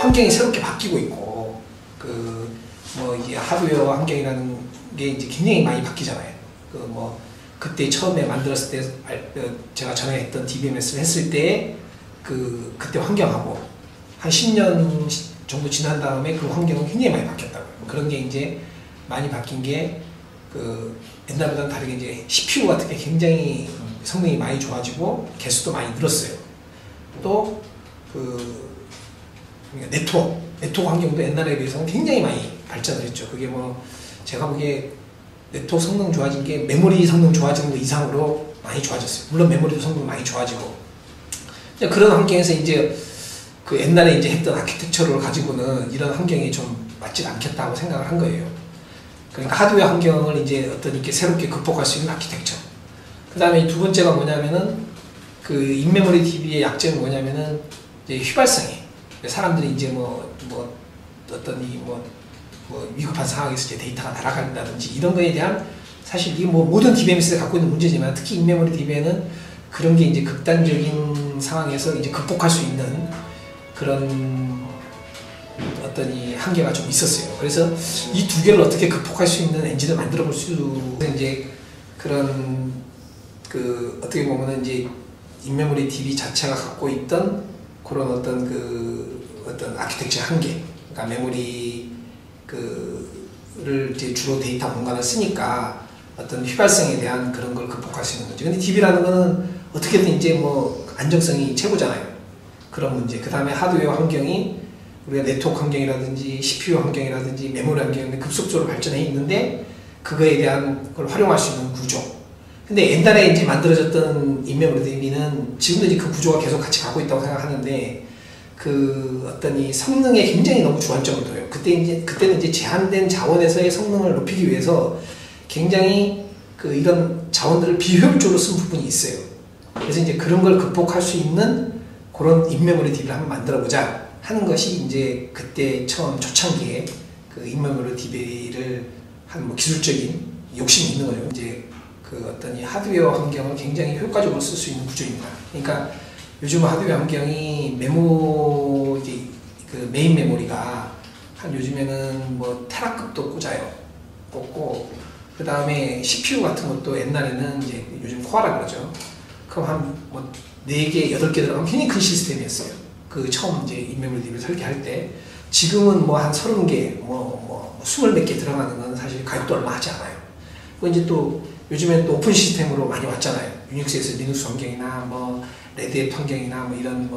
환경이 새롭게 바뀌고 있고, 뭐 이게 하드웨어 환경이라는 게 이제 굉장히 많이 바뀌잖아요. 그때 처음에 만들었을 때 제가 전에 했던 DBMS를 했을 때 그때 환경하고 한 10년 정도 지난 다음에 그 환경은 굉장히 많이 바뀌었다고요. 그런 게 이제 많이 바뀐 게 옛날보다는 다르게 이제 CPU 같은 게 굉장히 성능이 많이 좋아지고 개수도 많이 늘었어요. 또 네트워크 환경도 옛날에 비해서는 굉장히 많이 발전을 했죠. 그게 뭐 제가 보기에 네트워크 성능 좋아진 게 메모리 성능 좋아지는 거 이상으로 많이 좋아졌어요. 물론 메모리도 성능 많이 좋아지고, 그런 환경에서 이제 옛날에 이제 했던 아키텍처를 가지고는 이런 환경이 좀 맞지 않겠다고 생각을 한 거예요. 그러니까 하드웨어 환경을 이제 이렇게 새롭게 극복할 수 있는 아키텍처. 그 다음에 두 번째가 뭐냐면은 인메모리 DB의 약점은 뭐냐면은 이제 휘발성이. 사람들이 이제 위급한 상황에서 이제 데이터가 날아간다든지 이런 거에 대한, 사실 이게 모든 DBMS가 갖고 있는 문제지만 특히 인메모리 DB에는 그런 게 이제 극단적인 상황에서 이제 극복할 수 있는 그런 이 한계가 좀 있었어요. 그래서 이 두 개를 어떻게 극복할 수 있는 엔진을 만들어 볼 수, 이제 그런 어떻게 보면은 이제 인메모리 DB 자체가 갖고 있던 그런 어떤 아키텍처 한계, 그러니까 메모리 를 이제 주로 데이터 공간을 쓰니까 어떤 휘발성에 대한 그런 걸 극복할 수 있는 거죠. 근데 DB라는 거는 어떻게든 이제 안정성이 최고잖아요. 그런 문제. 그 다음에 하드웨어 환경이 우리가 네트워크 환경이라든지 CPU 환경이라든지 메모리 환경이 급속도로 발전해 있는데 그거에 대한 걸 활용할 수 있는 구조. 근데 옛날에 이제 만들어졌던 인메모리 DB는 지금도 이제 그 구조가 계속 같이 가고 있다고 생각하는데 이 성능에 굉장히 너무 주안점을 둬요. 그때는 이제 제한된 자원에서의 성능을 높이기 위해서 굉장히 이런 자원들을 비효율적으로 쓴 부분이 있어요. 그래서 이제 그런 걸 극복할 수 있는 그런 인메모리 DB를 한번 만들어보자 하는 것이 이제 그때 처음 초창기에 인메모리 DB를 한 기술적인 욕심이 있는 거죠. 이제 이 하드웨어 환경을 굉장히 효과적으로 쓸 수 있는 구조입니다. 그러니까 요즘 하드웨어 환경이 메인 메모리가 요즘에는 테라급도 꽂고, 그 다음에 CPU 같은 것도 옛날에는 이제 요즘 코어라 그러죠. 그럼 한 4개, 8개 들어가면 굉장히 큰 시스템이었어요. 처음 이제 인메모리 DB를 설계할 때. 지금은 한 30개, 20몇 개 들어가는 건 사실 가격도 얼마 하지 않아요. 그리고 이제 또 요즘엔 또 오픈 시스템으로 많이 왔잖아요. 유닉스에서 리눅스 환경이나 레드햇 환경이나 이런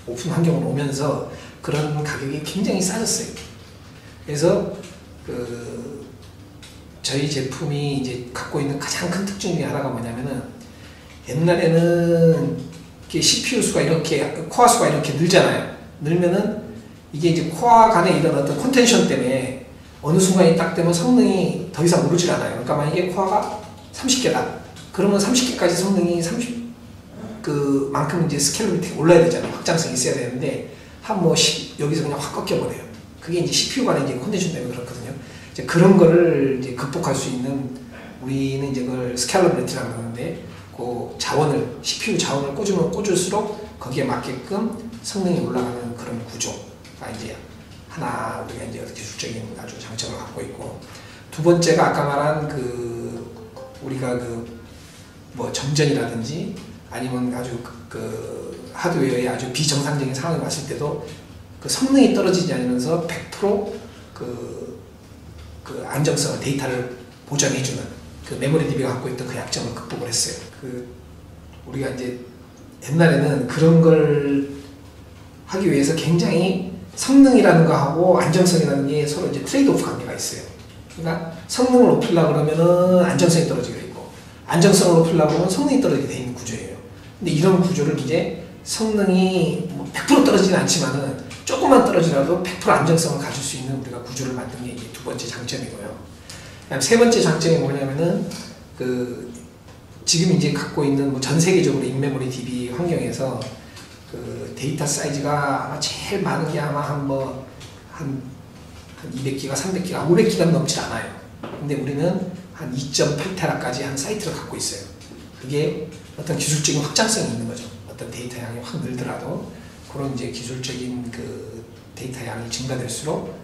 오픈 환경으로 오면서 그런 가격이 굉장히 싸졌어요. 그래서 저희 제품이 이제 갖고 있는 가장 큰 특징 중에 하나가 뭐냐면은, 옛날에는 CPU 수가 코어 수가 이렇게 늘잖아요. 늘면은 이게 이제 코어 간의 이런 어떤 컨텐션 때문에 어느 순간이 딱 되면 성능이 더 이상 오르질 않아요. 그러니까 만약에 코어가 30개다. 그러면 30개까지 성능이 만큼 이제 스케일러비티가 올라야 되잖아요. 확장성이 있어야 되는데, 여기서 그냥 확 꺾여버려요. 그게 이제 CPU 간의 이제 컨디션 때문에 그렇거든요. 이제 그런 거를 이제 극복할 수 있는, 우리는 이제 그걸 스케일러비티라고 하는데, CPU 자원을 꽂으면 꽂을수록 거기에 맞게끔 성능이 올라가는 그런 구조가 이제 하나 우리가 이제 기술적인 아주 장점을 갖고 있고, 두 번째가 아까 말한 우리가 정전이라든지 아니면 아주 하드웨어의 아주 비정상적인 상황이 왔을 때도 성능이 떨어지지 않으면서 100% 안정성을, 데이터를 보장해주는 메모리 DB가 갖고 있던 그 약점을 극복을 했어요. 우리가 이제 옛날에는 그런 걸 하기 위해서 굉장히 성능이라는 거하고 안정성이라는 게 서로 이제 트레이드오프 관계가 있어요. 그러니까 성능을 높이려고 그러면은 안정성이 떨어지게 되고, 안정성을 높이려고 그러면 성능이 떨어지게 되어 있는 구조예요. 근데 이런 구조를 이제 성능이 100% 떨어지진 않지만은 조금만 떨어지라도 100% 안정성을 가질 수 있는 우리가 구조를 만든 게 이제 두 번째 장점이고요. 그다음 세 번째 장점이 뭐냐면은 지금 이제 갖고 있는 전 세계적으로 인메모리 DB 환경에서 데이터 사이즈가 아마 제일 많은 게 아마 한 200기가, 300기가, 500기가 넘지 않아요. 근데 우리는 한 2.8테라까지 한 사이트를 갖고 있어요. 그게 어떤 기술적인 확장성이 있는 거죠. 어떤 데이터 양이 확 늘더라도 그런 이제 기술적인 데이터 양이 증가될수록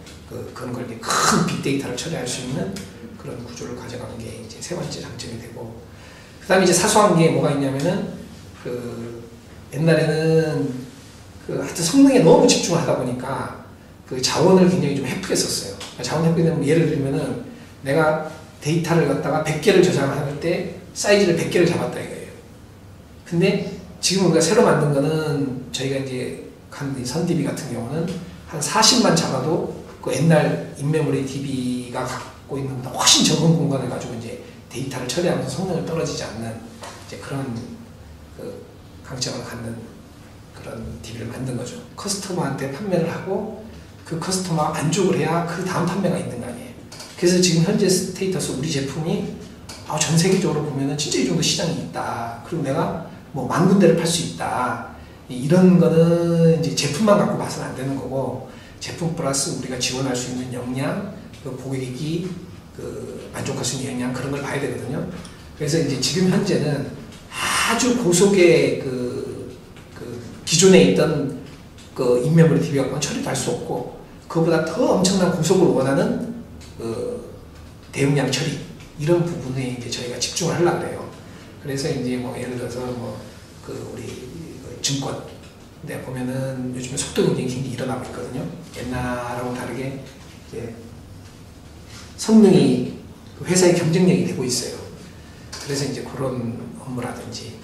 그런 걸 큰 빅데이터를 처리할 수 있는 그런 구조를 가져가는 게 이제 세 번째 장점이 되고, 그 다음에 이제 사소한 게 뭐가 있냐면은 옛날에는 하여튼 성능에 너무 집중을 하다 보니까 자원을 굉장히 좀 헤프게 썼어요. 자원 헤프게 되면 예를 들면은 내가 데이터를 갖다가 100개를 저장할 때 사이즈를 100개를 잡았다 이거예요. 근데 지금 우리가 새로 만든 거는 저희가 이제 선DB 같은 경우는 한 40만 잡아도 그 옛날 인메모리 DB가 갖고 있는 것보다 훨씬 적은 공간을 가지고 이제 데이터를 처리하면서 성능을 떨어지지 않는 이제 그런 강점을 갖는 그런 DB를 만든 거죠. 커스터머한테 판매를 하고 그 커스터머가 만족을 해야 그 다음 판매가 있는 거 아니에요. 그래서 지금 현재 스테이터스 우리 제품이 전 세계적으로 보면은 진짜 이 정도 시장이 있다. 그리고 내가 뭐 10,000군데를 팔 수 있다. 이런 거는 이제 제품만 갖고 봐서는 안 되는 거고, 제품 플러스 우리가 지원할 수 있는 역량, 고객이 만족할 수 있는 역량, 그런 걸 봐야 되거든요. 그래서 이제 지금 현재는 아주 고속의 기존에 있던 인메모리 DB 갖고는 처리도 할 수 없고, 그거보다 더 엄청난 고속을 원하는 대용량 처리, 이런 부분에 이제 저희가 집중을 하려고 그래요. 그래서 이제 뭐 예를 들어서 우리 증권, 근데 보면은 요즘에 속도 경쟁이 굉장히 일어나고 있거든요. 옛날하고 다르게 이제 성능이 회사의 경쟁력이 되고 있어요. 그래서 이제 그런 업무라든지,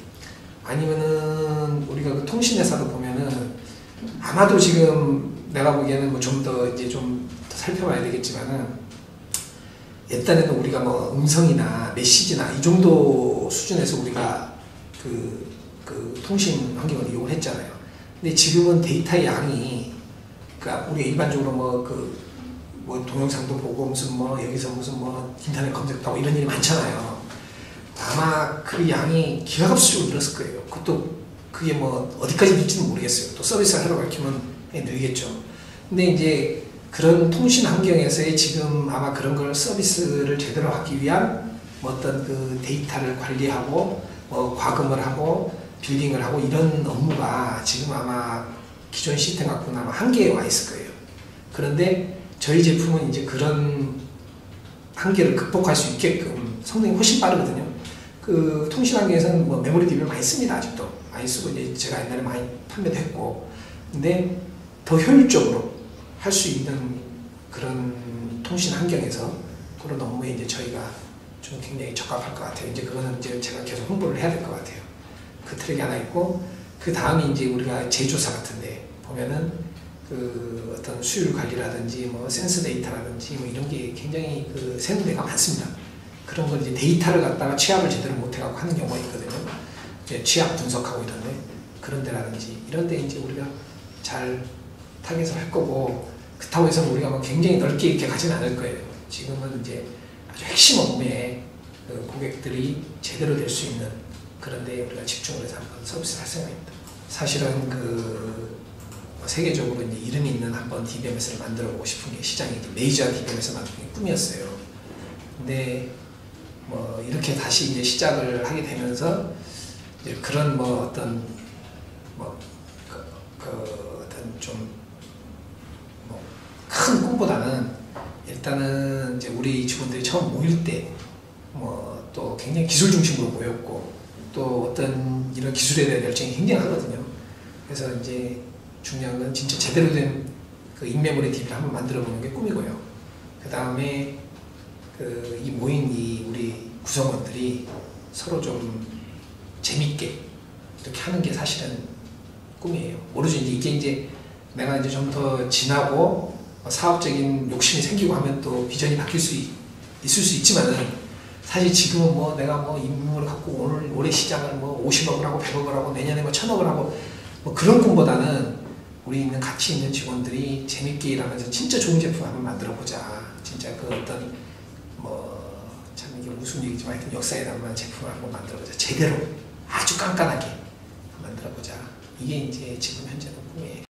아니면은 우리가 통신회사도 보면은 아마도 지금 내가 보기에는 뭐 좀 더 이제 좀 더 살펴봐야 되겠지만은, 옛날에는 우리가 뭐 음성이나 메시지나 이 정도 수준에서 우리가 통신 환경을 이용을 했잖아요. 근데 지금은 데이터의 양이, 그러니까 우리가 일반적으로 뭐 동영상도 보고 무슨 뭐 여기서 무슨 뭐 인터넷 검색도 하고 이런 일이 많잖아요. 아마 그 양이 기하급수적으로 늘었을 거예요. 그것도 그게 뭐 어디까지 늘지는 모르겠어요. 또 서비스를 하러 가면 늘겠죠. 근데 이제 그런 통신 환경에서의 지금 아마 그런 걸 서비스를 제대로 하기 위한 뭐 어떤 데이터를 관리하고 과금을 하고 빌딩을 하고 이런 업무가 지금 아마 기존 시스템 갖고는 아마 한계에 와 있을 거예요. 그런데 저희 제품은 이제 그런 한계를 극복할 수 있게끔 성능이 훨씬 빠르거든요. 통신 환경에서는 뭐 메모리 DB를 많이 씁니다. 아직도 많이 쓰고, 이제 제가 옛날에 많이 판매도 했고, 근데 더 효율적으로 할 수 있는 그런 통신 환경에서 그런 업무에 이제 저희가 좀 굉장히 적합할 것 같아요. 이제 그거는 이제 제가 계속 홍보를 해야 될 것 같아요. 그 트랙이 하나 있고, 그 다음이 이제 우리가 제조사 같은데 보면은 어떤 수율 관리라든지 뭐 센스 데이터라든지 뭐 이런 게 굉장히 새는 데가 많습니다. 그런 걸 이제 데이터를 갖다가 취합을 제대로 못해갖고 하는 경우가 있거든요. 이제 취합 분석하고 이런데, 그런 데라든지 이런 데 이제 우리가 잘 타겟을 할 거고, 그렇다고 해서 우리가 뭐 굉장히 넓게 이렇게 가지는 않을 거예요. 지금은 이제 아주 핵심 업무에 고객들이 제대로 될 수 있는 그런 데 우리가 집중을 해서 한번 서비스를 할 생각입니다. 사실은 세계적으로 이제 이름이 있는 한번 DBMS를 만들어 보고 싶은 게, 시장에 이제 메이저 DBMS 만드는 게 꿈이었어요. 근데 뭐 이렇게 다시 이제 시작을 하게 되면서 이제 그런 뭐 어떤 어떤 좀 큰 꿈보다는 일단은 이제 우리 직원들이 처음 모일 때 뭐 또 굉장히 기술 중심으로 모였고, 또 어떤 이런 기술에 대한 열정이 굉장히 하거든요. 그래서 이제 중요한 건 진짜 제대로 된 인메모리 DB를 한번 만들어 보는 게 꿈이고요. 그 다음에 이 모인 우리 구성원들이 서로 좀 재밌게 이렇게 하는 게 사실은 꿈이에요. 모르죠. 이게 이제 내가 이제 좀 더 진하고 사업적인 욕심이 생기고 하면 또 비전이 바뀔 수 있을 수 있지만은, 사실 지금은 뭐 내가 뭐 인물을 갖고 올해 시장을 뭐 50억을 하고 100억을 하고 내년에 뭐 1000억을 하고 뭐 그런 꿈보다는 우리 있는 가치 있는 직원들이 재밌게 일하면서 진짜 좋은 제품 한번 만들어 보자. 진짜 어떤 참 이게 무슨 얘기지만 하여튼 역사에 남는 제품을 한번 만들어 보자. 제대로 아주 깐깐하게 만들어 보자. 이게 이제 지금 현재는 꿈이에요.